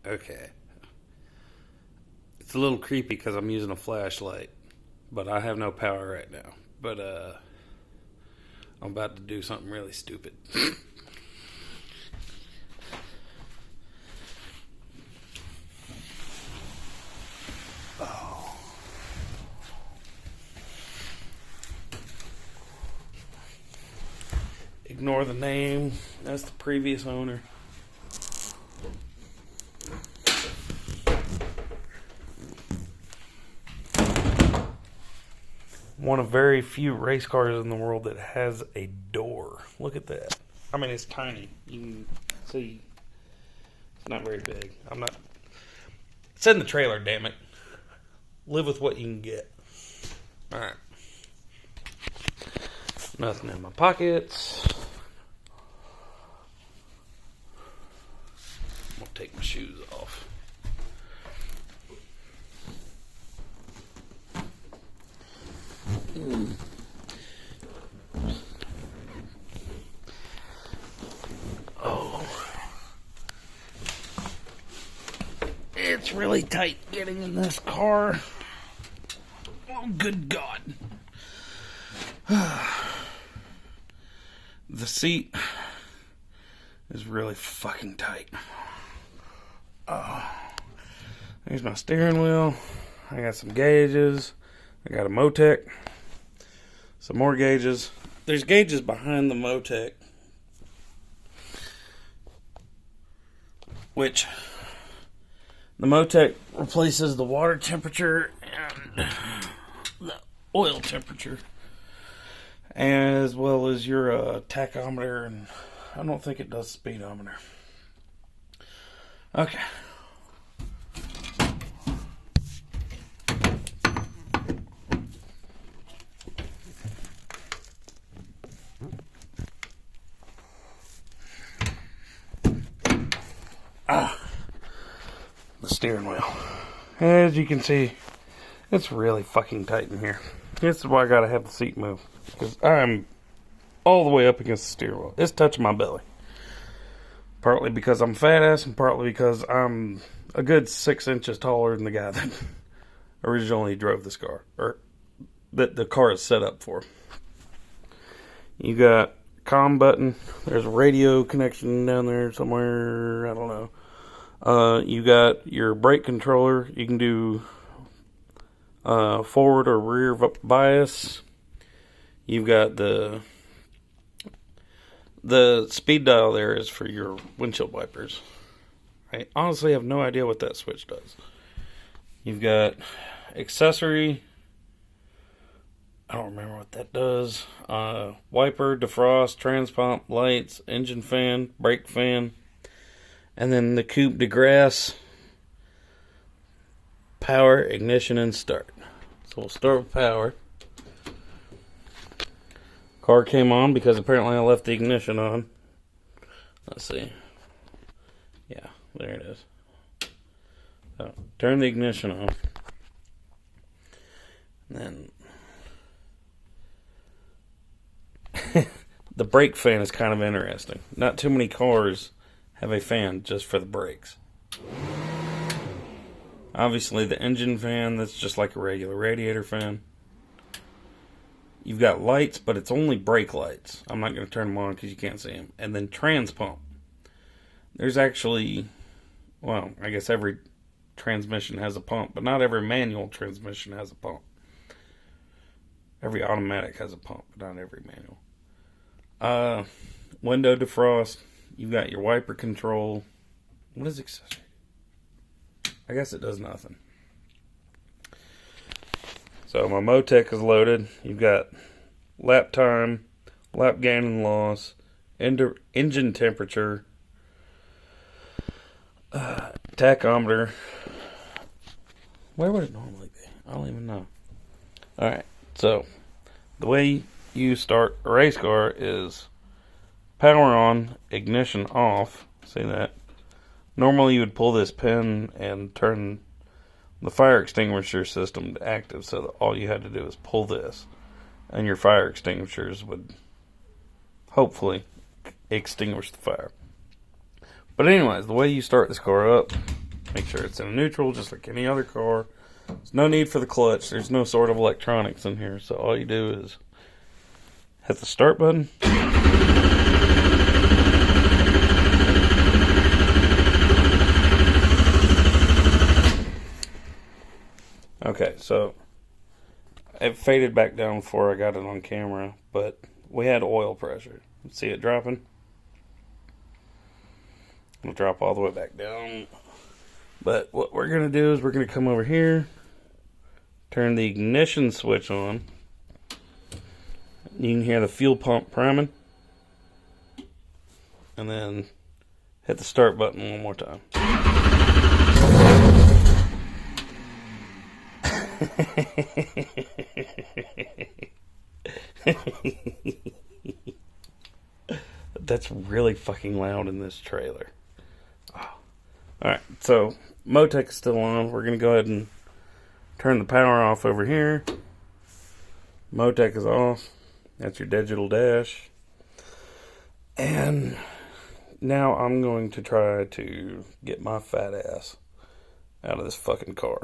Okay. It's a little creepy because I'm using a flashlight, but I have no power right now. But I'm about to do something really stupid. Oh. Ignore the name. That's the previous owner. One of very few race cars in the world that has a door. Look at that. I mean, it's tiny. You can see it's not very big. It's in the trailer, damn it. Live with what you can get. Alright. Nothing in my pockets. I'm going to take my shoes off. Oh. It's really tight getting in this car. Oh, good God. The seat is really fucking tight. There's my steering wheel. I got some gauges. I got a Motec. Some more gauges. There's gauges behind the Motec, which the Motec replaces the water temperature and the oil temperature, as well as your tachometer, and I don't think it does speedometer. Okay. The steering wheel. As you can see, it's really fucking tight in here. This is why I gotta have the seat move, because I'm all the way up against the steering wheel. It's touching my belly. Partly because I'm fat ass, and partly because I'm a good 6 inches taller than the guy that originally drove this car, or that the car is set up for. You got comm button. There's a radio connection down there somewhere. I don't know. You got your brake controller. You can do forward or rear bias. You've got the speed dial there is for your windshield wipers. I honestly have no idea what that switch does. You've got accessory. I don't remember what that does. Wiper, defrost, transpomp, lights, engine fan, brake fan. And then the coupe de grace, power, ignition, and start. So we'll start with power. Car came on because apparently I left the ignition on. Let's see. Yeah, there it is. So, turn the ignition on. And then the brake fan is kind of interesting. Not too many cars have a fan just for the brakes. Obviously the engine fan, that's just like a regular radiator fan. You've got lights, but it's only brake lights. I'm not going to turn them on because you can't see them. And then transpomp. There's actually, well, I guess every transmission has a pump, but not every manual transmission has a pump. Every automatic has a pump, but not every manual. Window defrost. You've got your wiper control. What is accessory? I guess it does nothing. So my Motec is loaded. You've got lap time, lap gain and loss, engine temperature, tachometer. Where would it normally be? I don't even know. Alright, so the way you start a race car is power on, ignition off. See that? Normally you would pull this pin and turn the fire extinguisher system to active, so that all you had to do is pull this and your fire extinguishers would hopefully extinguish the fire. But anyways, the way you start this car up Make sure it's in a neutral, just like any other car. There's no need for the clutch. There's no sort of electronics in here. So all you do is hit the start button. Okay, so it faded back down before I got it on camera, but we had oil pressure. See it dropping? It'll drop all the way back down. But what we're going to do is we're going to come over here, turn the ignition switch on. You can hear the fuel pump priming. And then hit the start button one more time. That's really fucking loud in this trailer. Oh. Alright, so Motec is still on. We're going to go ahead and turn the power off over here. Motec is off. That's your digital dash. And now I'm going to try to get my fat ass out of this fucking car.